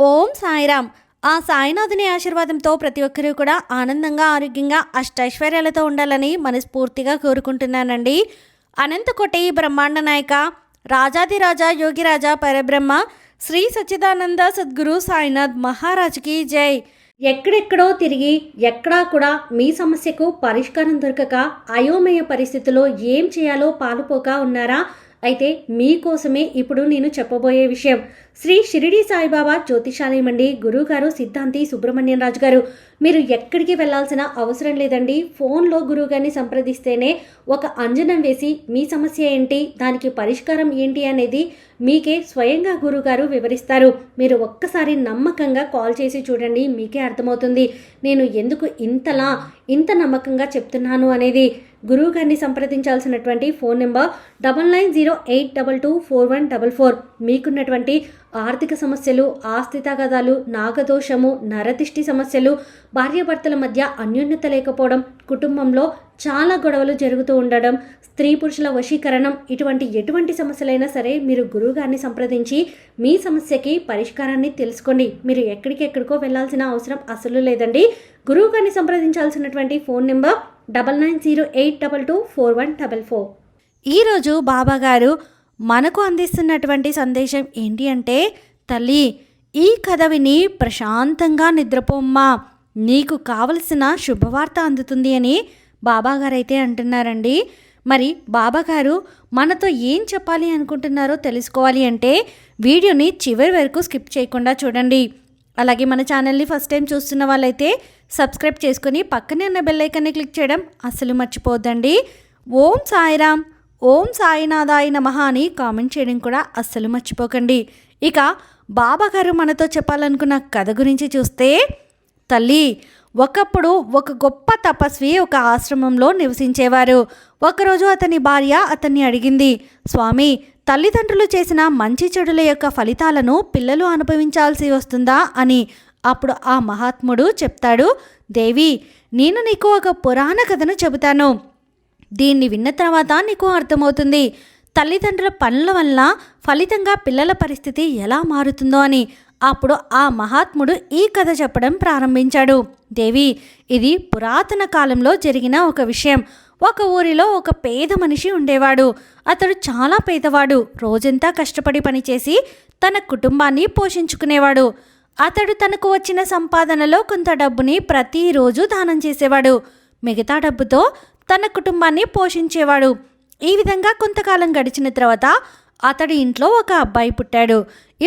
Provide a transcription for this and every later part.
ఓం సాయిరామ్. ఆ సాయినాథుని ఆశీర్వాదంతో ప్రతి ఒక్కరూ కూడా ఆనందంగా, ఆరోగ్యంగా, అష్టైశ్వర్యాలతో ఉండాలని మనస్ఫూర్తిగా కోరుకుంటున్నానండి. అనంతకోటి బ్రహ్మాండ నాయక, రాజాదిరాజా, యోగిరాజా, పరబ్రహ్మ, శ్రీ సచ్చిదానంద సద్గురు సాయినాథ్ మహారాజ్కి జై. ఎక్కడెక్కడో తిరిగి ఎక్కడా కూడా మీ సమస్యకు పరిష్కారం దొరకక అయోమయ పరిస్థితిలో ఏం చేయాలో పాలుపోక ఉన్నారా? అయితే మీకోసమే ఇప్పుడు నేను చెప్పబోయే విషయం శ్రీ షిరిడి సాయిబాబా జ్యోతిషాలయం అండి. గురువుగారు సిద్ధాంతి సుబ్రహ్మణ్యం రాజు గారు. మీరు ఎక్కడికి వెళ్లాల్సిన అవసరం లేదండి. ఫోన్లో గురువుగారిని సంప్రదిస్తేనే ఒక అంజనం వేసి మీ సమస్య ఏంటి, దానికి పరిష్కారం ఏంటి అనేది మీకే స్వయంగా గురువుగారు వివరిస్తారు. మీరు ఒక్కసారి నమ్మకంగా కాల్ చేసి చూడండి, మీకే అర్థమవుతుంది నేను ఎందుకు ఇంత నమ్మకంగా చెప్తున్నాను అనేది. గురువు గారిని సంప్రదించాల్సినటువంటి ఫోన్ నెంబర్ 9908224144. మీకున్నటువంటి ఆర్థిక సమస్యలు, ఆస్తి తగాదాలు, నాగదోషము, నరదిష్టి సమస్యలు, భార్యాభర్తల మధ్య అన్యోన్యత లేకపోవడం, కుటుంబంలో చాలా గొడవలు జరుగుతూ ఉండడం, స్త్రీ పురుషుల వశీకరణం, ఎటువంటి సమస్యలైనా సరే మీరు గురువు గారిని సంప్రదించి మీ సమస్యకి పరిష్కారాన్ని తెలుసుకోండి. మీరు ఎక్కడికెక్కడికో వెళ్ళాల్సిన అవసరం అసలు లేదండి. గురువు గారిని సంప్రదించాల్సినటువంటి ఫోన్ నెంబర్ 9908224144. ఈరోజు బాబాగారు మనకు అందిస్తున్నటువంటి సందేశం ఏంటి అంటే, తల్లి ఈ కథ విని ప్రశాంతంగా నిద్రపోమ్మా, నీకు కావలసిన శుభవార్త అందుతుంది అని బాబాగారు అయితే అంటున్నారండి. మరి బాబాగారు మనతో ఏం చెప్పాలి అనుకుంటున్నారో తెలుసుకోవాలి అంటే వీడియోని చివరి వరకు స్కిప్ చేయకుండా చూడండి. అలాగే మన ఛానల్ని ఫస్ట్ టైం చూస్తున్న వాళ్ళైతే సబ్స్క్రైబ్ చేసుకొని పక్కనే ఉన్న బెల్ ఐకాన్ని క్లిక్ చేయడం అస్సలు మర్చిపోద్దండి. ఓం సాయిరామ్, ఓం సాయినాథాయ నమః అని కామెంట్ చేయడం కూడా అస్సలు మర్చిపోకండి. ఇక బాబాగారు మనతో చెప్పాలనుకున్న కథ గురించి చూస్తే, తల్లి ఒకప్పుడు ఒక గొప్ప తపస్వి ఒక ఆశ్రమంలో నివసించేవారు. ఒకరోజు అతని భార్య అతన్ని అడిగింది, స్వామి, తల్లిదండ్రులు చేసిన మంచి చెడుల యొక్క ఫలితాలను పిల్లలు అనుభవించాల్సి వస్తుందా అని. అప్పుడు ఆ మహాత్ముడు చెప్తాడు, దేవి, నేను నీకు ఒక పురాణ కథను చెబుతాను. దీన్ని విన్న తర్వాత నీకు అర్థమవుతుంది తల్లిదండ్రుల పనుల వల్ల ఫలితంగా పిల్లల పరిస్థితి ఎలా మారుతుందో అని. అప్పుడు ఆ మహాత్ముడు ఈ కథ చెప్పడం ప్రారంభించాడు. దేవి, ఇది పురాతన కాలంలో జరిగిన ఒక విషయం. ఒక ఊరిలో ఒక పేద మనిషి ఉండేవాడు. అతడు చాలా పేదవాడు. రోజంతా కష్టపడి పనిచేసి తన కుటుంబాన్ని పోషించుకునేవాడు. అతడు తనకు వచ్చిన సంపాదనలో కొంత డబ్బుని ప్రతిరోజు దానం చేసేవాడు. మిగతా డబ్బుతో తన కుటుంబాన్ని పోషించేవాడు. ఈ విధంగా కొంతకాలం గడిచిన తర్వాత అతడి ఇంట్లో ఒక అబ్బాయి పుట్టాడు.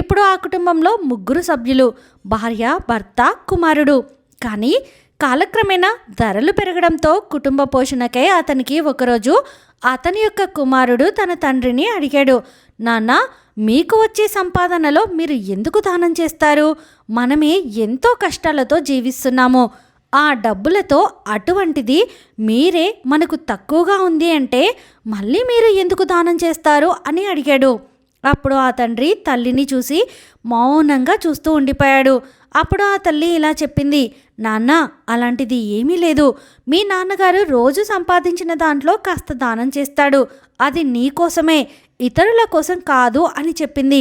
ఇప్పుడు ఆ కుటుంబంలో 3 సభ్యులు, భార్య, భర్త, కుమారుడు. కానీ కాలక్రమేణా ధరలు పెరగడంతో కుటుంబ పోషణకై అతనికి ఒకరోజు అతని యొక్క కుమారుడు తన తండ్రిని అడిగాడు, నాన్న, మీకు వచ్చే సంపాదనలో మీరు ఎందుకు దానం చేస్తారు? మనమే ఎంతో కష్టాలతో జీవిస్తున్నాము. ఆ డబ్బులతో అటువంటిది మీరే మనకు తక్కువగా ఉంది అంటే మళ్ళీ మీరు ఎందుకు దానం చేస్తారు అని అడిగాడు. అప్పుడు ఆ తండ్రి తల్లిని చూసి మౌనంగా చూస్తూ ఉండిపోయాడు. అప్పుడు ఆ తల్లి ఇలా చెప్పింది, నాన్న, అలాంటిది ఏమీ లేదు. మీ నాన్నగారు రోజు సంపాదించిన దాంట్లో కాస్త దానం చేస్తాడు. అది నీ కోసమే, ఇతరుల కోసం కాదు అని చెప్పింది.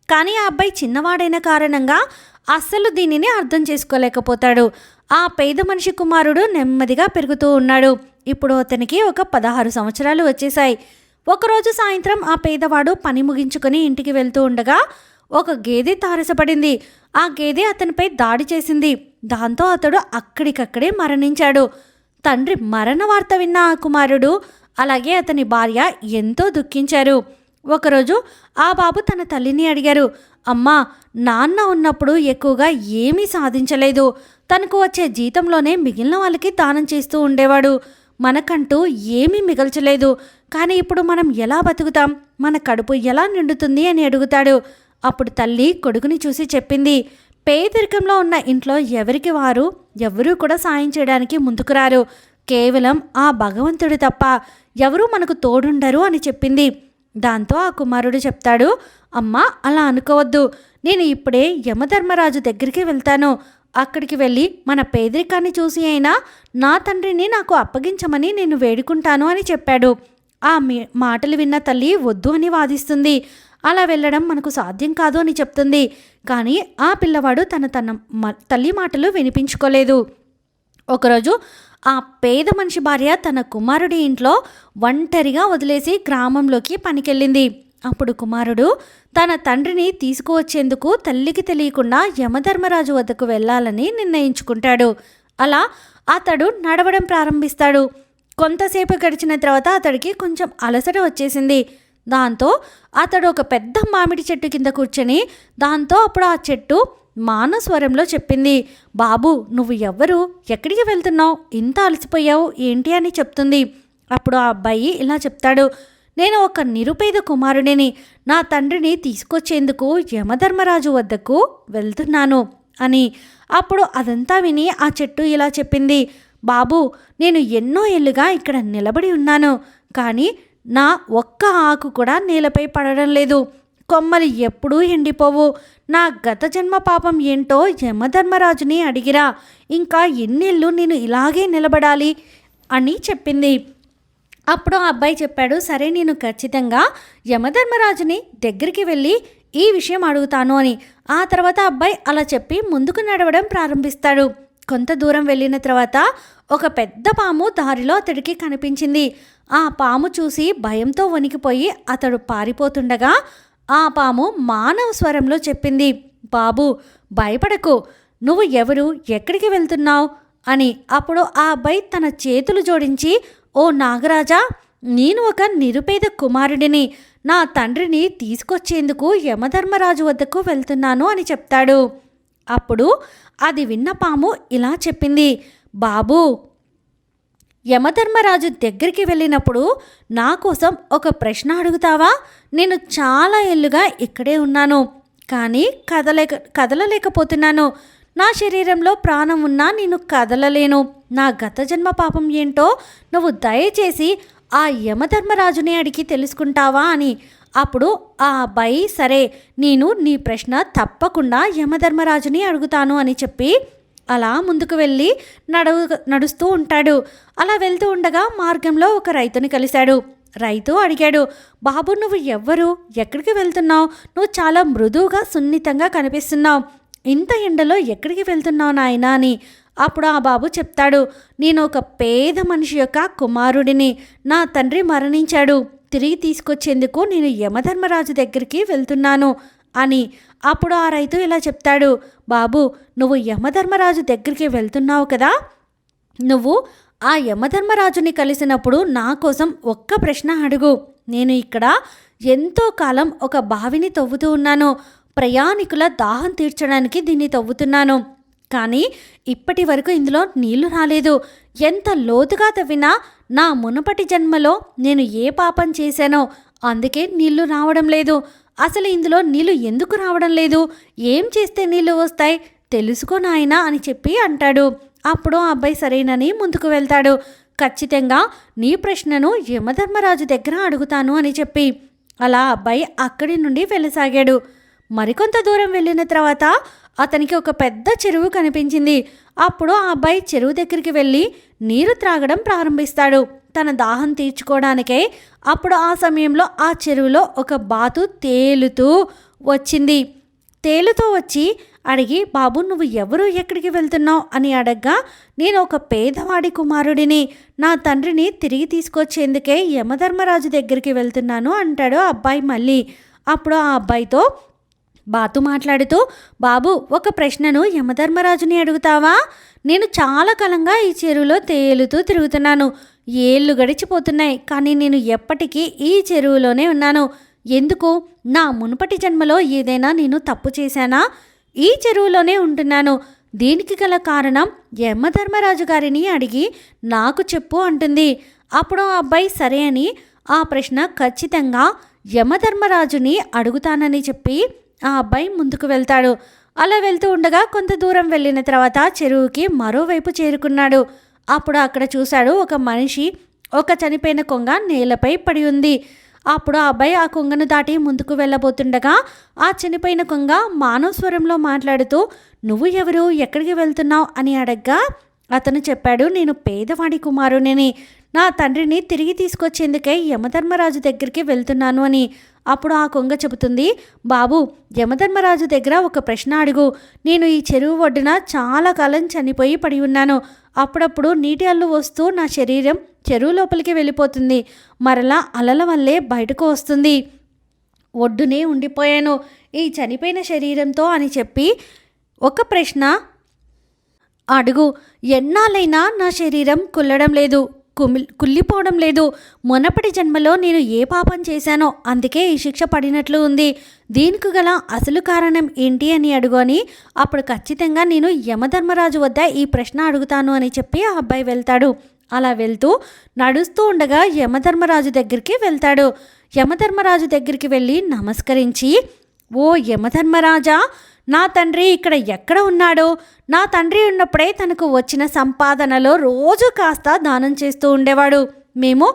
కానీ ఆ అబ్బాయి చిన్నవాడైన కారణంగా అస్సలు దీనిని అర్థం చేసుకోలేకపోతాడు. ఆ పేద మనిషి కుమారుడు నెమ్మదిగా పెరుగుతూ ఉన్నాడు. ఇప్పుడు అతనికి ఒక 16 సంవత్సరాలు వచ్చేశాయి. ఒకరోజు సాయంత్రం ఆ పేదవాడు పని ముగించుకొని ఇంటికి వెళ్తూ ఉండగా ఒక గేదె తారసపడింది. ఆ గేదె అతనిపై దాడి చేసింది. దాంతో అతడు అక్కడికక్కడే మరణించాడు. తండ్రి మరణ వార్త విన్న ఆ కుమారుడు అలాగే అతని భార్య ఎంతో దుఃఖించారు. ఒకరోజు ఆ బాబు తన తల్లిని అడిగారు, అమ్మా, నాన్న ఉన్నప్పుడు ఎక్కువగా ఏమీ సాధించలేదు. తనకు వచ్చే జీతంలోనే మిగిలిన వాళ్ళకి దానం చేస్తూ ఉండేవాడు. మనకంటూ ఏమీ మిగల్చలేదు. కానీ ఇప్పుడు మనం ఎలా బతుకుతాం? మన కడుపు ఎలా నిండుతుంది అని అడుగుతాడు. అప్పుడు తల్లి కొడుకుని చూసి చెప్పింది, పేదరికంలో ఉన్న ఇంట్లో ఎవరికి వారు ఎవరూ కూడా సాయం చేయడానికి ముందుకు రారు. కేవలం ఆ భగవంతుడు తప్ప ఎవరూ మనకు తోడుండరు అని చెప్పింది. దాంతో ఆ కుమారుడు చెప్తాడు, అమ్మా, అలా అనుకోవద్దు. నేను ఇప్పుడే యమధర్మరాజు దగ్గరికి వెళ్తాను. అక్కడికి వెళ్ళి మన పేదరికాన్ని చూసి అయినా నా తండ్రిని నాకు అప్పగించమని నేను వేడుకుంటాను అని చెప్పాడు. ఆ మాటలు విన్న తల్లి వద్దు అని వాదిస్తుంది. అలా వెళ్ళడం మనకు సాధ్యం కాదు అని చెప్తుంది. కానీ ఆ పిల్లవాడు తన తల్లి మాటలు వినిపించుకోలేదు. ఒకరోజు ఆ పేద మనిషి భార్య తన కుమారుడి ఇంట్లో ఒంటరిగా వదిలేసి గ్రామంలోకి పనికెళ్ళింది. అప్పుడు కుమారుడు తన తండ్రిని తీసుకువచ్చేందుకు తల్లికి తెలియకుండా యమధర్మరాజు వద్దకు వెళ్ళాలని నిర్ణయించుకుంటాడు. అలా అతడు నడవడం ప్రారంభిస్తాడు. కొంతసేపు గడిచిన తర్వాత అతడికి కొంచెం అలసట వచ్చేసింది. దాంతో అతడు ఒక పెద్ద మామిడి చెట్టు కింద కూర్చొని అప్పుడు ఆ చెట్టు మానవ స్వరంలో చెప్పింది, బాబు నువ్వు ఎవ్వరు, ఎక్కడికి వెళ్తున్నావు, ఇంత అలసిపోయావు ఏంటి అని చెప్తుంది. అప్పుడు ఆ అబ్బాయి ఇలా చెప్తాడు, నేను ఒక నిరుపేద కుమారుడిని, నా తండ్రిని తీసుకొచ్చేందుకు యమధర్మరాజు వద్దకు వెళ్తున్నాను అని. అప్పుడు అదంతా విని ఆ చెట్టు ఇలా చెప్పింది, బాబు నేను ఎన్నో ఏళ్ళుగా ఇక్కడ నిలబడి ఉన్నాను, కానీ నా ఒక్క ఆకు కూడా నేలపై పడడం లేదు, కొమ్మలు ఎప్పుడూ ఎండిపోవు, నా గత జన్మ పాపం ఏంటో యమధర్మరాజుని అడిగిరా, ఇంకా ఎన్నేళ్ళు నేను ఇలాగే నిలబడాలి అని చెప్పింది. అప్పుడు ఆ అబ్బాయి చెప్పాడు, సరే నేను ఖచ్చితంగా యమధర్మరాజుని దగ్గరికి వెళ్ళి ఈ విషయం అడుగుతాను అని. ఆ తర్వాత అబ్బాయి అలా చెప్పి ముందుకు నడవడం ప్రారంభిస్తాడు. కొంత దూరం వెళ్ళిన తర్వాత ఒక పెద్ద పాము దారిలో అతడికి కనిపించింది. ఆ పాము చూసి భయంతో వణికిపోయి అతడు పారిపోతుండగా ఆ పాము మానవ స్వరంలో చెప్పింది, బాబు భయపడకు, నువ్వు ఎవరు, ఎక్కడికి వెళ్తున్నావు అని. అప్పుడు ఆ అబ్బాయి తన చేతులు జోడించి, ఓ నాగరాజా, నేను ఒక నిరుపేద కుమారుడిని, నా తండ్రిని తీసుకొచ్చేందుకు యమధర్మరాజు వద్దకు వెళ్తున్నాను అని చెప్తాడు. అప్పుడు అది విన్న పాము ఇలా చెప్పింది, బాబు యమధర్మరాజు దగ్గరికి వెళ్ళినప్పుడు నా కోసం ఒక ప్రశ్న అడుగుతావా? నేను చాలా ఏళ్ళుగా ఇక్కడే ఉన్నాను, కానీ కదలలేకపోతున్నాను. నా శరీరంలో ప్రాణం ఉన్నా నేను కదలలేను. నా గత జన్మ పాపం ఏంటో నువ్వు దయచేసి ఆ యమధర్మరాజుని అడిగి తెలుసుకుంటావా అని. అప్పుడు ఆ అబ్బాయి, సరే నేను నీ ప్రశ్న తప్పకుండా యమధర్మరాజుని అడుగుతాను అని చెప్పి అలా ముందుకు వెళ్ళి నడుస్తూ ఉంటాడు. అలా వెళ్తూ ఉండగా మార్గంలో ఒక రైతుని కలిశాడు. రైతు అడిగాడు, బాబు నువ్వు ఎవ్వరు, ఎక్కడికి వెళ్తున్నావు, నువ్వు చాలా మృదువుగా సున్నితంగా కనిపిస్తున్నావు, ఇంత ఎండలో ఎక్కడికి వెళ్తున్నావు నాయనా అని. అప్పుడు ఆ బాబు చెప్తాడు, నేను ఒక పేద మనిషి యొక్క కుమారుడిని, నా తండ్రి మరణించాడు, తిరిగి తీసుకొచ్చేందుకు నేను యమధర్మరాజు దగ్గరికి వెళ్తున్నాను అని. అప్పుడు ఆ రైతు ఇలా చెప్తాడు, బాబు నువ్వు యమధర్మరాజు దగ్గరికి వెళ్తున్నావు కదా, నువ్వు ఆ యమధర్మరాజుని కలిసినప్పుడు నా కోసం ఒక్క ప్రశ్న అడుగు. నేను ఇక్కడ ఎంతో కాలం ఒక బావిని తవ్వుతూ ఉన్నాను, ప్రయాణికుల దాహం తీర్చడానికి దీన్ని తవ్వుతున్నాను, కానీ ఇప్పటి వరకు ఇందులో నీళ్లు రాలేదు. ఎంత లోతుగా తవ్వినా నా మునుపటి జన్మలో నేను ఏ పాపం చేశానో అందుకే నీళ్లు రావడం లేదు. అసలు ఇందులో నీళ్లు ఎందుకు రావడం లేదు, ఏం చేస్తే నీళ్లు వస్తాయి తెలుసుకో నాయనా అని చెప్పి అంటాడు. అప్పుడు ఆ అబ్బాయి సరేనని ముందుకు వెళ్తాడు. ఖచ్చితంగా నీ ప్రశ్నను యమధర్మరాజు దగ్గర అడుగుతాను అని చెప్పి అలా అబ్బాయి అక్కడి నుండి వెళ్ళసాగాడు. మరికొంత దూరం వెళ్ళిన తర్వాత అతనికి ఒక పెద్ద చెరువు కనిపించింది. అప్పుడు ఆ అబ్బాయి చెరువు దగ్గరికి వెళ్ళి నీరు త్రాగడం ప్రారంభిస్తాడు, తన దాహం తీర్చుకోవడానికై. అప్పుడు ఆ సమయంలో ఆ చెరువులో ఒక బాతు తేలుతూ వచ్చింది. తేలుతో వచ్చి అడిగి, బాబు నువ్వు ఎవరు, ఎక్కడికి వెళ్తున్నావు అని అడగ్గా, నేను ఒక పేదవాడి కుమారుడిని, నా తండ్రిని తిరిగి తీసుకొచ్చేందుకే యమధర్మరాజు దగ్గరికి వెళ్తున్నాను అంటాడు ఆ అబ్బాయి మళ్ళీ. అప్పుడు ఆ అబ్బాయితో బాతు మాట్లాడుతూ, బాబు ఒక ప్రశ్నను యమధర్మరాజుని అడుగుతావా? నేను చాలా కాలంగా ఈ చెరువులో తేలుతూ తిరుగుతున్నాను, ఏళ్ళు గడిచిపోతున్నాయి, కానీ నేను ఎప్పటికీ ఈ చెరువులోనే ఉన్నాను. ఎందుకు? నా మునుపటి జన్మలో ఏదైనా నేను తప్పు చేశానా? ఈ చెరువులోనే ఉంటున్నాను. దీనికి గల కారణం యమధర్మరాజు గారిని అడిగి నాకు చెప్పు అంటుంది. అప్పుడు ఆ అబ్బాయి సరే అని ఆ ప్రశ్న ఖచ్చితంగా యమధర్మరాజుని అడుగుతానని చెప్పి ఆ అబ్బాయి ముందుకు వెళ్తాడు. అలా వెళ్తూ ఉండగా కొంత దూరం వెళ్ళిన తర్వాత చెరువుకి మరోవైపు చేరుకున్నాడు. అప్పుడు అక్కడ చూశాడు, ఒక మనిషి ఒక చనిపోయిన కొంగ నేలపై పడి ఉంది. అప్పుడు ఆ అబ్బాయి ఆ కొంగను దాటి ముందుకు వెళ్ళబోతుండగా ఆ చనిపోయిన కొంగ మానవ స్వరంలో మాట్లాడుతూ, నువ్వు ఎవరు, ఎక్కడికి వెళ్తున్నావు అని అడగ్గా అతను చెప్పాడు, నేను పేదవాడి కుమారుడిని, నా తండ్రిని తిరిగి తీసుకొచ్చేందుకే యమధర్మరాజు దగ్గరికి వెళ్తున్నాను అని. అప్పుడు ఆ కొంగ చెబుతుంది, బాబు, యమధర్మరాజు దగ్గర ఒక ప్రశ్న అడుగు. నేను ఈ చెరువు ఒడ్డున చాలా కాలం చనిపోయి పడి ఉన్నాను. అప్పుడప్పుడు నీటి అల్లు వస్తూ నా శరీరం చెరువు లోపలికి వెళ్ళిపోతుంది. మరలా అలల వల్లే బయటకు వస్తుంది. ఒడ్డునే ఉండిపోయాను ఈ చనిపోయిన శరీరంతో అని చెప్పి ఒక ప్రశ్న అడుగు. ఎన్నాళ్ళైనా నా శరీరం కుల్లడం లేదు, కుళ్ళిపోవడం లేదు. మొన్నపటి జన్మలో నేను ఏ పాపం చేశానో అందుకే ఈ శిక్ష పడినట్లు ఉంది. దీనికి గల అసలు కారణం ఏంటి అని అడుగు అని. అప్పుడు ఖచ్చితంగా నేను యమధర్మరాజు వద్ద ఈ ప్రశ్న అడుగుతాను అని చెప్పి ఆ అబ్బాయి వెళ్తాడు. అలా వెళ్తూ నడుస్తూ ఉండగా యమధర్మరాజు దగ్గరికి వెళ్తాడు. యమధర్మరాజు దగ్గరికి వెళ్ళి నమస్కరించి, ఓ యమధర్మరాజా, నా తండ్రి ఇక్కడ ఎక్కడ ఉన్నాడో? నా తండ్రి ఉన్నప్పుడే తనకు వచ్చిన సంపాదనలో రోజు కాస్త దానం చేస్తూ ఉండేవాడు. మేము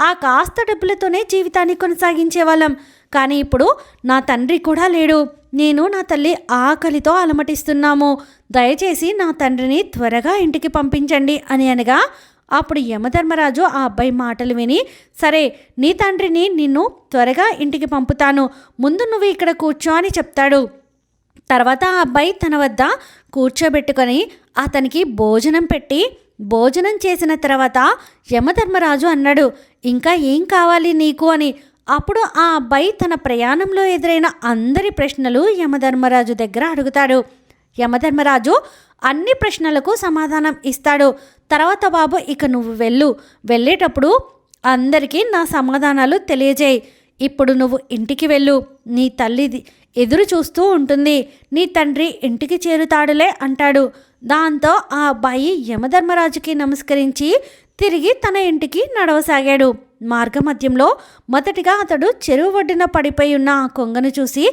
ఆ కాస్త డబ్బులతోనే జీవితాన్ని కొనసాగించేవాళ్ళం. కానీ ఇప్పుడు నా తండ్రి కూడా లేడు. నేను నా తల్లి ఆకలితో అలమటిస్తున్నాము. దయచేసి నా తండ్రిని త్వరగా ఇంటికి పంపించండి అని అనగా, అప్పుడు యమధర్మరాజు ఆ అబ్బాయి మాటలు విని, సరే, నీ తండ్రిని నిన్ను త్వరగా ఇంటికి పంపుతాను, ముందు నువ్వు ఇక్కడ కూర్చో అని చెప్తాడు. తర్వాత ఆ అబ్బాయి తన వద్ద కూర్చోబెట్టుకొని అతనికి భోజనం పెట్టి, భోజనం చేసిన తర్వాత యమధర్మరాజు అన్నాడు, ఇంకా ఏం కావాలి నీకు అని. అప్పుడు ఆ అబ్బాయి తన ప్రయాణంలో ఎదురైన అందరి ప్రశ్నలు యమధర్మరాజు దగ్గర అడుగుతాడు. యమధర్మరాజు అన్ని ప్రశ్నలకు సమాధానం ఇస్తాడు. తర్వాత, బాబు, ఇక నువ్వు వెళ్ళేటప్పుడు అందరికీ నా సమాధానాలు తెలియజేయి. ఇప్పుడు నువ్వు ఇంటికి వెళ్ళు. నీ తల్లిది ఎదురు చూస్తూ ఉంటుంది. నీ తండ్రి ఇంటికి చేరుతాడులే అంటాడు. దాంతో ఆ అబ్బాయి యమధర్మరాజుకి నమస్కరించి తిరిగి తన ఇంటికి నడవసాగాడు. మార్గమధ్యంలో మొదటిగా అతడు చెరువు ఒడ్డున పడిపోయి ఉన్న ఆ కొంగను చూసి,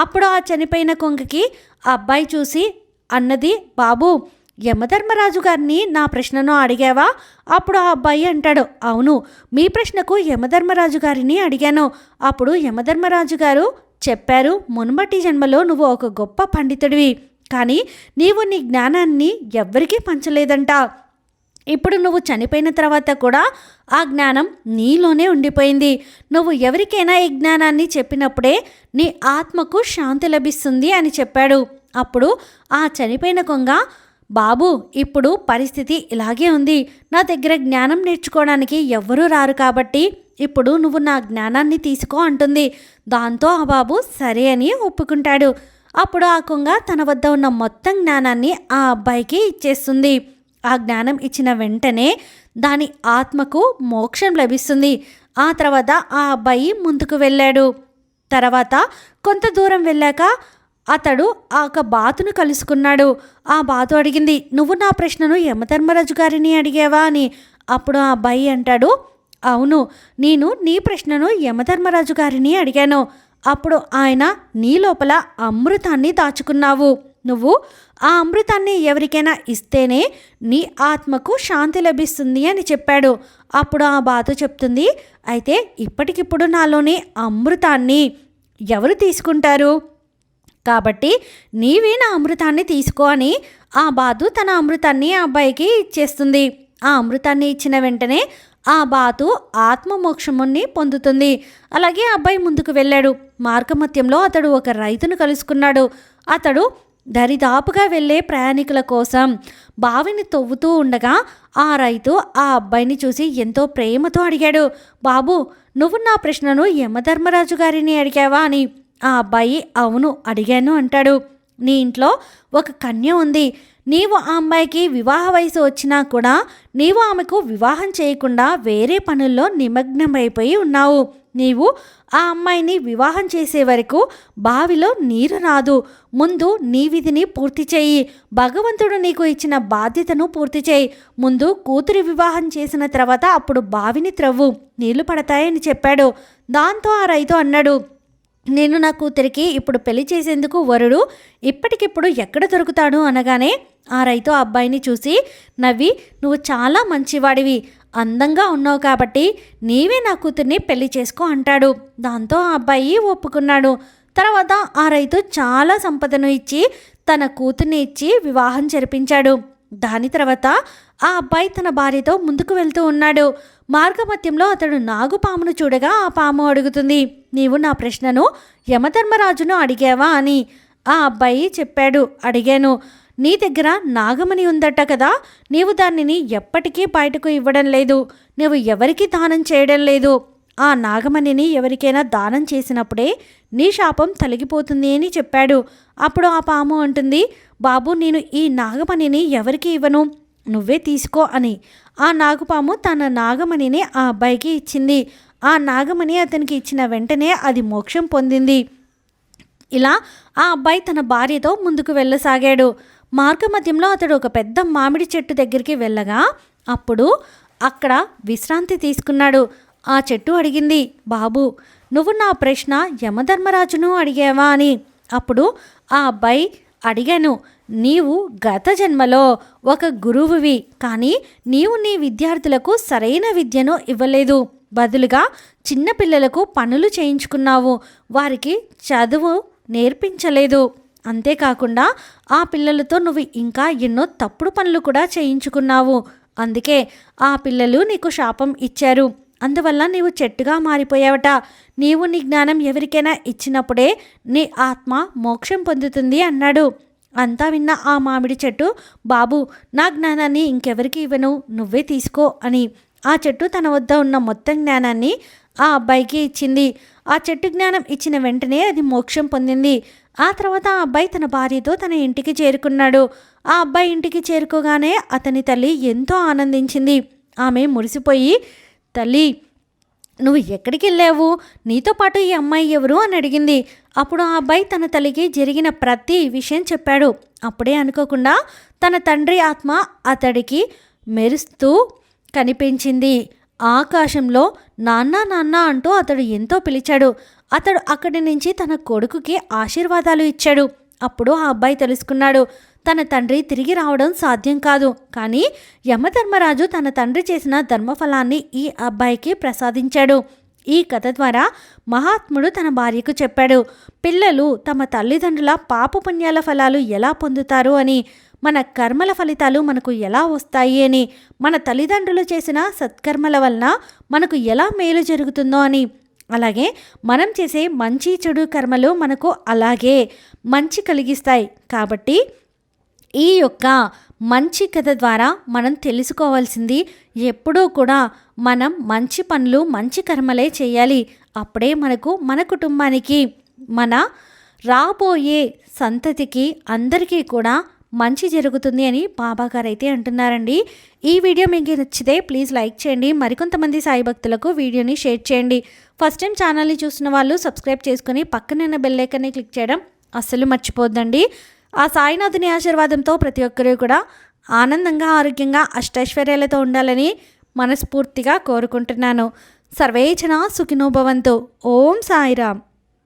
అప్పుడు ఆ చనిపోయిన కొంగకి ఆ అబ్బాయి చూసి అన్నది, బాబు, యమధర్మరాజు గారిని నా ప్రశ్నను అడిగావా? అప్పుడు ఆ అబ్బాయి అంటాడు, అవును, మీ ప్రశ్నకు యమధర్మరాజు గారిని అడిగాను. అప్పుడు యమధర్మరాజు గారు చెప్పారు, మునుపటి జన్మలో నువ్వు ఒక గొప్ప పండితుడివి, కానీ నీవు నీ జ్ఞానాన్ని ఎవ్వరికీ పంచలేదంట. ఇప్పుడు నువ్వు చనిపోయిన తర్వాత కూడా ఆ జ్ఞానం నీలోనే ఉండిపోయింది. నువ్వు ఎవరికైనా ఈ జ్ఞానాన్ని చెప్పినప్పుడే నీ ఆత్మకు శాంతి లభిస్తుంది అని చెప్పాడు. అప్పుడు ఆ చనిపోయిన కొంగ, బాబు, ఇప్పుడు పరిస్థితి ఇలాగే ఉంది. నా దగ్గర జ్ఞానం నేర్చుకోవడానికి ఎవ్వరూ రారు కాబట్టి ఇప్పుడు నువ్వు నా జ్ఞానాన్ని తీసుకో అంటుంది. దాంతో ఆ బాబు సరే అని ఒప్పుకుంటాడు. అప్పుడు ఆ కొంగ తన వద్ద ఉన్న మొత్తం జ్ఞానాన్ని ఆ అబ్బాయికి ఇచ్చేస్తుంది. ఆ జ్ఞానం ఇచ్చిన వెంటనే దాని ఆత్మకు మోక్షం లభిస్తుంది. ఆ తర్వాత ఆ అబ్బాయి ముందుకు వెళ్ళాడు. తర్వాత కొంత దూరం వెళ్ళాక అతడు ఆ ఒక బాతును కలుసుకున్నాడు. ఆ బాతు అడిగింది, నువ్వు నా ప్రశ్నను యమధర్మరాజు గారిని అడిగావా అని. అప్పుడు ఆ అబ్బాయి అంటాడు, అవును, నేను నీ ప్రశ్నను యమధర్మరాజు గారిని అడిగాను. అప్పుడు ఆయన, నీ లోపల అమృతాన్ని దాచుకున్నావు. నువ్వు ఆ అమృతాన్ని ఎవరికైనా ఇస్తేనే నీ ఆత్మకు శాంతి లభిస్తుంది అని చెప్పాడు. అప్పుడు ఆ బాతు చెప్తుంది, అయితే ఇప్పటికిప్పుడు నాలోని అమృతాన్ని ఎవరు తీసుకుంటారు? కాబట్టి నీవే నా అమృతాన్ని తీసుకో అని ఆ బాతు తన అమృతాన్ని ఆ అబ్బాయికి ఇచ్చేస్తుంది. ఆ అమృతాన్ని ఇచ్చిన వెంటనే ఆ బాతు ఆత్మమోక్షముని పొందుతుంది. అలాగే ఆ అబ్బాయి ముందుకు వెళ్ళాడు. మార్గమధ్యంలో అతడు ఒక రైతును కలుసుకున్నాడు. అతడు దరిదాపుగా వెళ్ళే ప్రయాణికుల కోసం బావిని తవ్వుతూ ఉండగా ఆ రైతు ఆ అబ్బాయిని చూసి ఎంతో ప్రేమతో అడిగాడు, బాబు, నువ్వు నా ప్రశ్నను యమధర్మరాజు గారిని అడిగావా అని. ఆ అబ్బాయి, అవును, అడిగాను అంటాడు. నీ ఇంట్లో ఒక కన్య ఉంది. నీవు ఆ అమ్మాయికి వివాహ వయసు వచ్చినా కూడా నీవు ఆమెకు వివాహం చేయకుండా వేరే పనుల్లో నిమగ్నమైపోయి ఉన్నావు. నీవు ఆ అమ్మాయిని వివాహం చేసే వరకు బావిలో నీరు రాదు. ముందు నీ విధిని పూర్తి చేయి. భగవంతుడు నీకు ఇచ్చిన బాధ్యతను పూర్తి చేయి. ముందు కూతురి వివాహం చేసిన తర్వాత అప్పుడు బావిని త్రవ్వు, నీళ్లు పడతాయని చెప్పాడు. దాంతో ఆ రైతు అన్నాడు, నేను నా కూతురికి ఇప్పుడు పెళ్లి చేసేందుకు వరుడు ఇప్పటికిప్పుడు ఎక్కడ దొరుకుతాడు అనగానే ఆ రైతు ఆ అబ్బాయిని చూసి నవ్వి, నువ్వు చాలా మంచివాడివి, అందంగా ఉన్నావు కాబట్టి నీవే నా కూతుర్ని పెళ్లి చేసుకో అంటాడు. దాంతో ఆ అబ్బాయి ఒప్పుకున్నాడు. తర్వాత ఆ రైతు చాలా సంపదను ఇచ్చి తన కూతుర్ని ఇచ్చి వివాహం జరిపించాడు. దాని తర్వాత ఆ అబ్బాయి తన భార్యతో ముందుకు వెళ్తూ ఉన్నాడు. మార్గమధ్యంలో అతడు నాగుపామును చూడగా ఆ పాము అడుగుతుంది, నీవు నా ప్రశ్నను యమధర్మరాజును అడిగావా అని. ఆ అబ్బాయి చెప్పాడు, అడిగాను. నీ దగ్గర నాగమణి ఉందట కదా, నీవు దానిని ఎప్పటికీ బయటకు ఇవ్వడం లేదు, నువ్వు ఎవరికి దానం చేయడం లేదు. ఆ నాగమణిని ఎవరికైనా దానం చేసినప్పుడే నీ శాపం తొలగిపోతుంది అని చెప్పాడు. అప్పుడు ఆ పాము అంటుంది, బాబు నేను ఈ నాగమణిని ఎవరికి ఇవ్వను, నువ్వే తీసుకో అని. ఆ నాగుపాము తన నాగమణిని ఆ అబ్బాయికి ఇచ్చింది. ఆ నాగమణి అతనికి ఇచ్చిన వెంటనే అది మోక్షం పొందింది. ఇలా ఆ అబ్బాయి తన భార్యతో ముందుకు వెళ్ళసాగాడు. మార్గమధ్యంలో అతడు ఒక పెద్ద మామిడి చెట్టు దగ్గరికి వెళ్ళగా అప్పుడు అక్కడ విశ్రాంతి తీసుకున్నాడు. ఆ చెట్టు అడిగింది, బాబు నువ్వు నా ప్రశ్న యమధర్మరాజును అడిగావా అని. అప్పుడు ఆ అబ్బాయి, అడిగాను. నీవు గత జన్మలో ఒక గురువువి, కానీ నీవు నీ విద్యార్థులకు సరైన విద్యను ఇవ్వలేదు. బదులుగా చిన్నపిల్లలకు పనులు చేయించుకున్నావు, వారికి చదువు నేర్పించలేదు. అంతేకాకుండా ఆ పిల్లలతో నువ్వు ఇంకా ఎన్నో తప్పుడు పనులు కూడా చేయించుకున్నావు. అందుకే ఆ పిల్లలు నీకు శాపం ఇచ్చారు. అందువల్ల నీవు చెట్టుగా మారిపోయావట. నీవు నీ జ్ఞానం ఎవరికైనా ఇచ్చినప్పుడే నీ ఆత్మ మోక్షం పొందుతుంది అన్నాడు. అంతా విన్న ఆ మామిడి చెట్టు, బాబు నా జ్ఞానాన్ని ఇంకెవరికి ఇవ్వను, నువ్వే తీసుకో అని. ఆ చెట్టు తన వద్ద ఉన్న మొత్తం జ్ఞానాన్ని ఆ అబ్బాయికి ఇచ్చింది. ఆ చెట్టు జ్ఞానం ఇచ్చిన వెంటనే అది మోక్షం పొందింది. ఆ తర్వాత ఆ అబ్బాయి తన భార్యతో తన ఇంటికి చేరుకున్నాడు. ఆ అబ్బాయి ఇంటికి చేరుకోగానే అతని తల్లి ఎంతో ఆనందించింది. ఆమె మురిసిపోయి, తల్లి నువ్వు ఎక్కడికి వెళ్ళావు, నీతో పాటు ఈ అమ్మాయి ఎవరు అని అడిగింది. అప్పుడు ఆ అబ్బాయి తన తల్లికి జరిగిన ప్రతి విషయం చెప్పాడు. అప్పుడే అనుకోకుండా తన తండ్రి ఆత్మ అతడికి మెరుస్తూ కనిపించింది. ఆకాశంలో నాన్న నాన్న అంటూ అతడు ఎంతో పిలిచాడు. అతడు అక్కడి నుంచి తన కొడుకుకి ఆశీర్వాదాలు ఇచ్చాడు. అప్పుడు ఆ అబ్బాయి తెలుసుకున్నాడు, తన తండ్రి తిరిగి రావడం సాధ్యం కాదు, కానీ యమధర్మరాజు తన తండ్రి చేసిన ధర్మఫలాన్ని ఈ అబ్బాయికి ప్రసాదించాడు. ఈ కథ ద్వారా మహాత్ముడు తన భార్యకు చెప్పాడు, పిల్లలు తమ తల్లిదండ్రుల పాపపుణ్యాల ఫలాలు ఎలా పొందుతారు అని, మన కర్మల ఫలితాలు మనకు ఎలా వస్తాయి అని, మన తల్లిదండ్రులు చేసిన సత్కర్మల వలన మనకు ఎలా మేలు జరుగుతుందో అని, అలాగే మనం చేసే మంచి చెడు కర్మలు మనకు అలాగే మంచి కలిగిస్తాయి. కాబట్టి ఈ యొక్క మంచి కథ ద్వారా మనం తెలుసుకోవాల్సింది ఎప్పుడూ కూడా మనం మంచి పనులు మంచి కర్మలే చేయాలి. అప్పుడే మనకు మన కుటుంబానికి మన రాబోయే సంతతికి అందరికీ కూడా మంచి జరుగుతుంది అని బాబాగారు అయితే అంటున్నారండి. ఈ వీడియో మీకు నచ్చితే ప్లీజ్ లైక్ చేయండి. మరికొంతమంది సాయి భక్తులకు వీడియోని షేర్ చేయండి. ఫస్ట్ టైం ఛానల్ని చూసిన వాళ్ళు సబ్స్క్రైబ్ చేసుకుని పక్కనున్న బెల్ ఐకాన్ని క్లిక్ చేయడం అస్సలు మర్చిపోద్దండి. ఆ సాయినాథుని ఆశీర్వాదంతో ప్రతి ఒక్కరూ కూడా ఆనందంగా ఆరోగ్యంగా అష్టైశ్వర్యాలతో ఉండాలని మనస్ఫూర్తిగా కోరుకుంటున్నాను. సర్వే జనా సుఖినో భవంతు. ఓం సాయిరామ్.